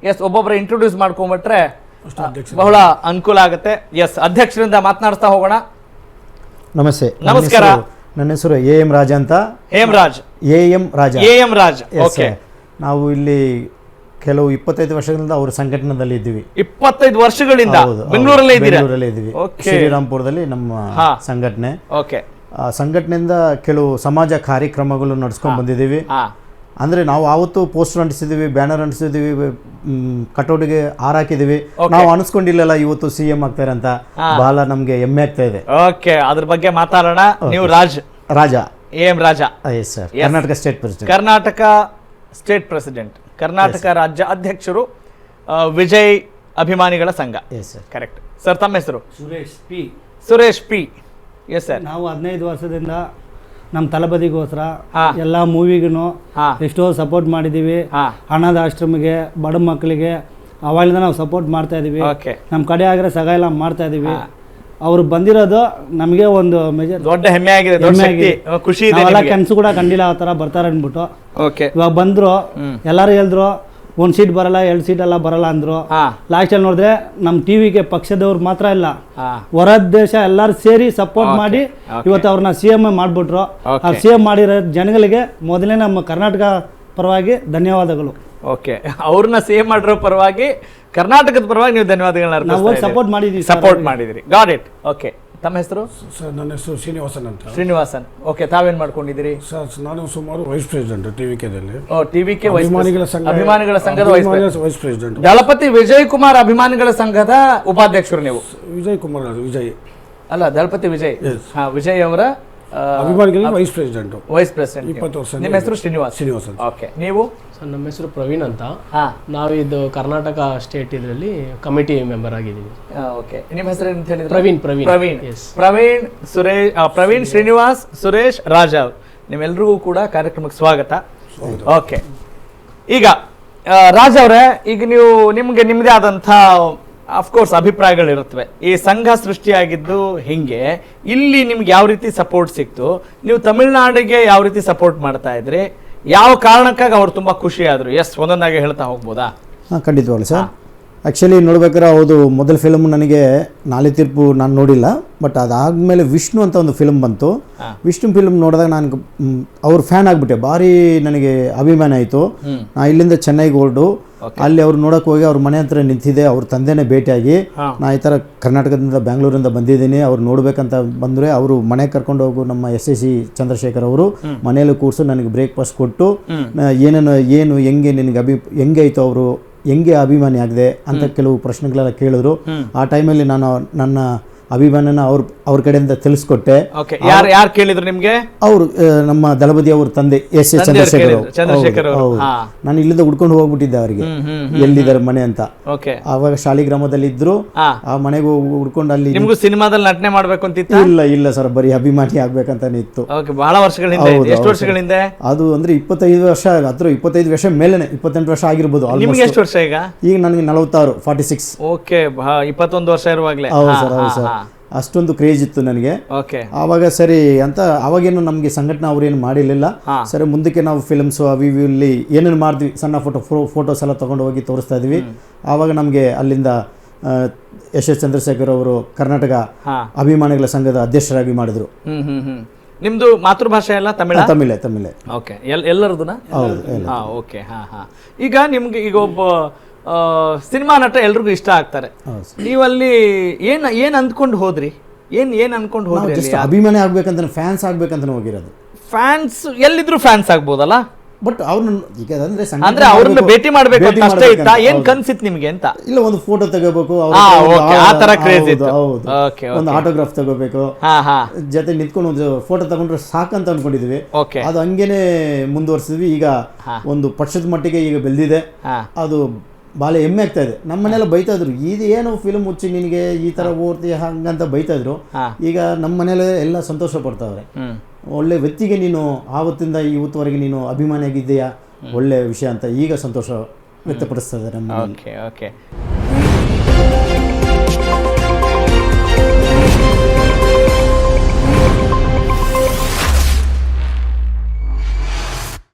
S ಒಬ್ಬೊಬ್ಬರ introduce ಮಾಡ್ಕೊಂಡ್ಬಿಟ್ರೆ ಬಹಳ ಅನುಕೂಲ ಆಗುತ್ತೆ. ಎಸ್ ಅಧ್ಯಕ್ಷರಿಂದ ಮಾತನಾಡ್ತಾ ಹೋಗೋಣ. ನಮಸ್ತೆ. ನಮಸ್ಕಾರ. ನನ್ನ ಹೆಸರು ಎಂ ರಾಜ ಅಂತ. ಹೇಮರಾಜ್. ಎಂ ರಾಜ್. ಓಕೆ. ನಾವು ಇಲ್ಲಿ ಕೆಲವು 25 ವರ್ಷಗಳಿಂದ ಅವ್ರ ಸಂಘಟನೆಯಲ್ಲಿ ಇದ್ದೀವಿ. 25 ವರ್ಷಗಳಿಂದ ಬೆಂಗಳೂರಲ್ಲೇ ಇದ್ದೀವಿ. ಶ್ರೀರಾಮ್ಪುರದಲ್ಲಿ ನಮ್ಮ ಸಂಘಟನೆ. ಓಕೆ. ಸಂಘಟನೆಯಿಂದ ಕೆಲವು ಸಮಾಜ ಕಾರ್ಯಕ್ರಮಗಳು ನಡೆಸ್ಕೊಂಡು ಬಂದಿದ್ದೀವಿ. ಅಂದ್ರೆ ನಾವು ಆವತ್ತು ಪೋಸ್ಟರ್ ಅಂಟಿಸಿದೀವಿ, ಬ್ಯಾನರ್ ಅಂಟಿಸಿದೀವಿ, ಕಟೌಟ್ಗೆ ಹಾರ ಹಾಕಿದೀವಿ. ನಾವು ಅನಿಸ್ಕೊಂಡಿಲ್ಲಲ್ಲ ಇವತ್ತು CM ಆಗ್ತಾರೆ ಅಂತ. ಬಹಳ ನಮ್ಗೆ ಹೆಮ್ಮೆ ಆಗ್ತಾ ಇದೆ. ಓಕೆ, ಅದ್ರ ಬಗ್ಗೆ ಮಾತಾಡೋಣ. ನೀವು Raja M Raja. Yes sir. Karnataka state president. Karnataka state president, Karnataka ರಾಜ್ಯ ಅಧ್ಯಕ್ಷರು, ವಿಜಯ್ ಅಭಿಮಾನಿಗಳ ಸಂಘ. Yes sir. Correct sir. ತಮ್ಮ ಹೆಸರು? ಸುರೇಶ್ ಪಿ. Yes sir. ನಾವು 15 ವರ್ಷದಿಂದ ನಮ್ಮ ತಳಬದಿಗೋಸ್ಕರ ಎಲ್ಲ ಮೂವಿಗೂ ಎಷ್ಟೋ ಸಪೋರ್ಟ್ ಮಾಡಿದ್ದೀವಿ. ಅನಾಥ ಆಶ್ರಮಕ್ಕೆ, ಬಡ ಮಕ್ಕಳಿಗೆ ಅವಾಗಿಂದ ನಾವು ಸಪೋರ್ಟ್ ಮಾಡ್ತಾ ಇದೀವಿ. ನಮ್ಮ ಕಡೆ ಆಗಿರೋ ಸಹಾಯ ಎಲ್ಲ ಮಾಡ್ತಾ ಇದೀವಿ. ಅವ್ರು ಬಂದಿರೋದು ನಮಗೆ ಒಂದು ಮೇಜರ್ ದೊಡ್ಡ ಹೆಮ್ಮೆ ಆಗಿದೆ, ಖುಷಿ ಇದೆ. ನಾವೆಲ್ಲ ಕನಸು ಕೂಡ ಕಂಡಿಲ್ಲ ಆ ಥರ ಬರ್ತಾರೆ ಅಂದ್ಬಿಟ್ಟು. ಇವಾಗ ಬಂದ್ರು, ಎಲ್ಲರೂ ಹೇಳಿದ್ರು 1 ಸೀಟ್ ಬರಲ್ಲ, 2 ಸೀಟ್ ಎಲ್ಲ ಬರಲ್ಲ ಅಂದ್ರು. ಲಾಸ್ಟಲ್ಲಿ ನೋಡಿದ್ರೆ ನಮ್ಮ ಟಿವಿಗೆ ಪಕ್ಷದವ್ರು ಮಾತ್ರ ಇಲ್ಲ, ಹೊರ ದೇಶ ಎಲ್ಲರೂ ಸೇರಿ ಸಪೋರ್ಟ್ ಮಾಡಿ ಇವತ್ತು ಅವ್ರನ್ನ CM ಮಾಡ್ಬಿಟ್ರು. ಆ CM ಮಾಡಿರೋ ಜನಗಳಿಗೆ ಮೊದಲೇ ನಮ್ಮ ಕರ್ನಾಟಕ ಪರವಾಗಿ ಧನ್ಯವಾದಗಳು. ಓಕೆ, ಅವ್ರನ್ನ CM ಮಾಡಿರೋ ಪರವಾಗಿ, ಕರ್ನಾಟಕದ ಪರವಾಗಿ ನೀವು ಧನ್ಯವಾದಗಳನ್ನ ನಾವು ಸಪೋರ್ಟ್ ಮಾಡಿದಿರಿ. Got it. ಓಕೆ. ತಮ್ಮ ಹೆಸರು? ಸರ್, ನನ್ನ ಹೆಸರು ಶ್ರೀನಿವಾಸನ್ ಅಂತ. ಶ್ರೀನಿವಾಸನ್. ಓಕೆ, ತಾವೇನ್ ಮಾಡ್ಕೊಂಡಿದ್ದೀರಿ? ಸರ್, ನಾನು ಸುಮಾರು ವೈಸ್ ಪ್ರೆಸಿಡೆಂಟ್ ಟಿವಿಕೆದಲ್ಲಿ. ಟಿವಿಕೆ ಅಭಿಮಾನಿಗಳ ಸಂಘದ ವೈಸ್ ಪ್ರೆಸಿಡೆಂಟ್. ದಳಪತಿ ವಿಜಯ್ ಕುಮಾರ್ ಅಭಿಮಾನಿಗಳ ಸಂಘದ ಉಪಾಧ್ಯಕ್ಷರು ನೀವು? ವಿಜಯ್ ಕುಮಾರ್ ಅಲ್ಲ, ದಳಪತಿ ವಿಜಯ್. ವಿಜಯ್ ಅವರ ಅಭಿಮಾನಿಗಳ ವೈಸ್ ಪ್ರೆಸಿಡೆಂಟ್. 20 ವರ್ಷ. ನಿಮ್ಮ ಹೆಸರು? ಶ್ರೀನಿವಾಸನ್. ಓಕೆ. ನೀವು? ಸರ್, ನಮ್ಮ ಹೆಸರು ಪ್ರವೀಣ್ ಅಂತ. ನಾವಿದು ಕರ್ನಾಟಕ ಸ್ಟೇಟ್ ಇದರಲ್ಲಿ ಕಮಿಟಿ ಮೆಂಬರ್ ಆಗಿದ್ದೀವಿ. ಓಕೆ. ನಿಮ್ಮ ಹೆಸರು ಅಂತ ಹೇಳಿದ್ರೆ? ಪ್ರವೀಣ್, ಶ್ರೀನಿವಾಸ್, ಸುರೇಶ್, ರಾಜ, ನಿಮ್ಮೆಲ್ರಿಗೂ ಕೂಡ ಕಾರ್ಯಕ್ರಮಕ್ಕೆ ಸ್ವಾಗತ. ಓಕೆ. ಈಗ ರಾಜ್ ಅವರೇ, ಈಗ ನಿಮ್ಗೆ ನಿಮ್ಮದೇ ಆದಂಥ ಅಫ್ಕೋರ್ಸ್ ಅಭಿಪ್ರಾಯಗಳಿರುತ್ತವೆ. ಈ ಸಂಘ ಸೃಷ್ಟಿಯಾಗಿದ್ದು ಹಿಂಗೆ, ಇಲ್ಲಿ ನಿಮ್ಗೆ ಯಾವ ರೀತಿ ಸಪೋರ್ಟ್ ಸಿಕ್ತು? ನೀವು ತಮಿಳ್ನಾಡಿಗೆ ಯಾವ ರೀತಿ ಸಪೋರ್ಟ್ ಮಾಡ್ತಾ ಇದ್ರಿ? ಯಾವ ಕಾರಣಕ್ಕಾಗಿ ಅವ್ರು ತುಂಬ ಖುಷಿ ಆದರು? ಒಂದೊಂದಾಗಿ ಹೇಳ್ತಾ ಹೋಗ್ಬೋದಾ? ಖಂಡಿತವಾಗ್ಲು ಸರ್. ಆ್ಯಕ್ಚುಲಿ ನೋಡ್ಬೇಕಾದ್ರೆ ಹೌದು, ಮೊದಲ ಫಿಲ್ಮ್ ನನಗೆ ನಾಳೆ ತೀರ್ಪು ನಾನು ನೋಡಿಲ್ಲ. ಬಟ್ ಅದಾದಮೇಲೆ ವಿಷ್ಣು ಅಂತ ಒಂದು ಫಿಲ್ಮ್ ಬಂತು. ವಿಷ್ಣು ಫಿಲ್ಮ್ ನೋಡಿದಾಗ ನಾನು ಅವ್ರ ಫ್ಯಾನ್ ಆಗಿಬಿಟ್ಟೆ. ಭಾರಿ ನನಗೆ ಅಭಿಮಾನ ಆಯಿತು. ನಾ ಇಲ್ಲಿಂದ ಚೆನ್ನೈಗೆ ಹೊರಟು ಅಲ್ಲಿ ಅವ್ರು ನೋಡೋಕೆ ಹೋಗಿ ಅವ್ರ ಮನೆ ಹತ್ರ ನಿಂತಿದ್ದೆ. ಅವ್ರ ತಂದೆನೇ ಭೇಟಿಯಾಗಿ, ನಾ ಈ ಥರ ಕರ್ನಾಟಕದಿಂದ ಬ್ಯಾಂಗ್ಳೂರಿಂದ ಬಂದಿದ್ದೀನಿ, ಅವ್ರು ನೋಡ್ಬೇಕಂತ ಬಂದರೆ ಅವರು ಮನೆಗೆ ಕರ್ಕೊಂಡು ಹೋಗು ನಮ್ಮ SSC ಚಂದ್ರಶೇಖರ್ ಅವರು ಮನೆಯಲ್ಲಿ ಕೂರಿಸು ನನಗೆ ಬ್ರೇಕ್ಫಾಸ್ಟ್ ಕೊಟ್ಟು ಏನು ಹೆಂಗೆ ನಿನಗೆ ಹೆಂಗೆ ಆಯಿತು, ಅವರು ಹೆಂಗೆ ಅಭಿಮಾನಿ ಆಗಿದೆ ಅಂತ ಕೆಲವು ಪ್ರಶ್ನೆಗಳೆಲ್ಲ ಕೇಳಿದ್ರು. ಆ ಟೈಮಲ್ಲಿ ನಾನು ನನ್ನ ಅಭಿಮಾನನ ಅವ್ರ ಕಡೆಯಿಂದ ತಿಳಿಸ್ಕೊಟ್ಟೆ. ಯಾರು ಕೇಳಿದ್ರು ನಿಮ್ಗೆ? ಅವರು ನಮ್ಮ ದಳಪತಿ ಅವ್ರ ತಂದೆ S ಚಂದ್ರಶೇಖರ್. ನಾನು ಇಲ್ಲಿಂದ ಹುಡ್ಕೊಂಡು ಹೋಗ್ಬಿಟ್ಟಿದ್ದೆ ಅವರಿಗೆ ಎಲ್ಲಿದ್ದಾರೆ ಮನೆ ಅಂತ. ಆವಾಗ ಶಾಲಿಗ್ರಾಮದಲ್ಲಿ ಇದ್ರು. ಆ ಮನೆಗೆ ಹುಡ್ಕೊಂಡು ಅಲ್ಲಿ ಸಿನಿಮಾದಲ್ಲಿ ನಟನೆ ಮಾಡ್ಬೇಕು ಅಂತ ಇಲ್ಲ ಸರ್, ಬರೀ ಅಭಿಮಾನಿ ಆಗ್ಬೇಕಂತಾನೆ ಇತ್ತು. ಬಹಳ ವರ್ಷಗಳಿಂದ. ಎಷ್ಟು ವರ್ಷಗಳಿಂದ? ಅದು ಅಂದ್ರೆ 25 ವರ್ಷ, ಹತ್ರ 25 ವರ್ಷ ಮೇಲೆನೆ, 28 ವರ್ಷ ಆಗಿರ್ಬೋದು. ನಿಮ್ಗೆ ಎಷ್ಟು ವರ್ಷ ಈಗ? ಈಗ ನನಗೆ 46, 46. ಓಕೆ, 21 ವರ್ಷ ಇರುವಾಗಲೇ. ಹೌದು ಸರ್. ಅಷ್ಟೊಂದು ಕ್ರೇಜ್ ಇತ್ತು ನನಗೆ. ಆವಾಗ ಸರಿ ಅಂತ ಅವಾಗೇನು ನಮಗೆ ಸಂಘಟನೆ ಅವ್ರೇನು ಮಾಡಿರಲಿಲ್ಲ. ಸರಿ, ಮುಂದಕ್ಕೆ ನಾವು ಫಿಲ್ಮ್ಸು ಇಲ್ಲಿ ಏನೇನು ಮಾಡಿದ್ವಿ, ಸಣ್ಣ ಫೋಟೋಸ್ ಎಲ್ಲ ತೊಗೊಂಡು ಹೋಗಿ ತೋರಿಸ್ತಾ ಇದ್ವಿ. ಆವಾಗ ನಮಗೆ ಅಲ್ಲಿಂದ S ಚಂದ್ರಶೇಖರ್ ಅವರು ಕರ್ನಾಟಕ ಅಭಿಮಾನಿಗಳ ಸಂಘದ ಅಧ್ಯಕ್ಷರಾಗಿ ಮಾಡಿದ್ರು. ನಿಮ್ದು ಮಾತೃಭಾಷೆ ಎಲ್ಲ ತಮಿಳೇ. ಓಕೆ. ಎಲ್ಲರದನ್ನ? ಓಕೆ. ಈಗ ನಿಮ್ಗೆ ಈಗ ಒಬ್ಬ ಸಿನಿಮಾ ನಟ ಎಲ್ರಿಗೂ ಇಷ್ಟ ಆಗ್ತಾರೆ. ನೀವಲ್ಲಿ ಏನ್ ಅಂದ್ಕೊಂಡು ಹೋದ್ರಿ? ಏನ್ ಅನ್ಕೊಂಡು ಹೋದ್ರಿ? ಅಭಿಮಾನಿ ಆಗ್ಬೇಕಂತ, ಫ್ಯಾನ್ಸ್ ಆಗ್ಬೇಕಂತ ಹೋಗಿರೋದು. ಫ್ಯಾನ್ಸ್ ಎಲ್ಲಿದ್ರು ಫ್ಯಾನ್ಸ್ ಆಗ್ಬೋದಲ್ಲ. ಬಟ್ ಅವ್ರನ್ನ ಈಗ ಅಂದ್ರೆ ಅವ್ರನ್ನ ಭೇಟಿ ಮಾಡ್ಬೇಕು ಅಂತ ಅಷ್ಟೇ ಇತ್ತಾ? ಏನ್ ಕನ್ಸಿತ್ ನಿಮ್ಗೆ ಅಂತ? ಇಲ್ಲ, ಒಂದು ಫೋಟೋ ತಗೋಬೇಕು, ಒಂದು ಆಟೋಗ್ರಾಫ್ ತಗೋಬೇಕು, ಜೊತೆ ನಿಂತ್ಕೊಂಡು ಒಂದು ಫೋಟೋ ತಗೊಂಡ್ರೆ ಸಾಕಂತ ಅನ್ಕೊಂಡಿದ್ವಿ. ಅದು ಹಂಗೇನೆ ಮುಂದುವರ್ಸಿದ್ವಿ. ಈಗ ಒಂದು ಪಕ್ಷದ ಮಟ್ಟಿಗೆ ಈಗ ಬೆಳೆದಿದೆ. ಅದು ಭಾಳ ಹೆಮ್ಮೆ ಆಗ್ತಾ ಇದೆ. ನಮ್ಮ ಮನೆಯೆಲ್ಲ ಬೈತಾ ಇದ್ರು, ಇದು ಏನು ಫಿಲ್ಮ್ ಮುಚ್ಚಿ ನಿನಗೆ ಈ ಥರ ಓಡ್ತೀಯ ಹಂಗಂತ ಬೈತಾ ಇದ್ರು. ಈಗ ನಮ್ಮ ಮನೇಲಿ ಎಲ್ಲ ಸಂತೋಷ ಪಡ್ತಾವ್ರೆ. ಒಳ್ಳೆ ವ್ಯಕ್ತಿಗೆ ನೀನು ಆವತ್ತಿಂದ ಇವತ್ತುವರೆಗೆ ನೀನು ಅಭಿಮಾನಿಯಾಗಿದ್ದೀಯಾ, ಒಳ್ಳೆ ವಿಷಯ ಅಂತ ಈಗ ಸಂತೋಷ ವ್ಯಕ್ತಪಡಿಸ್ತಾ ಇದ್ದಾರೆ ನಮ್ಮ. ಓಕೆ.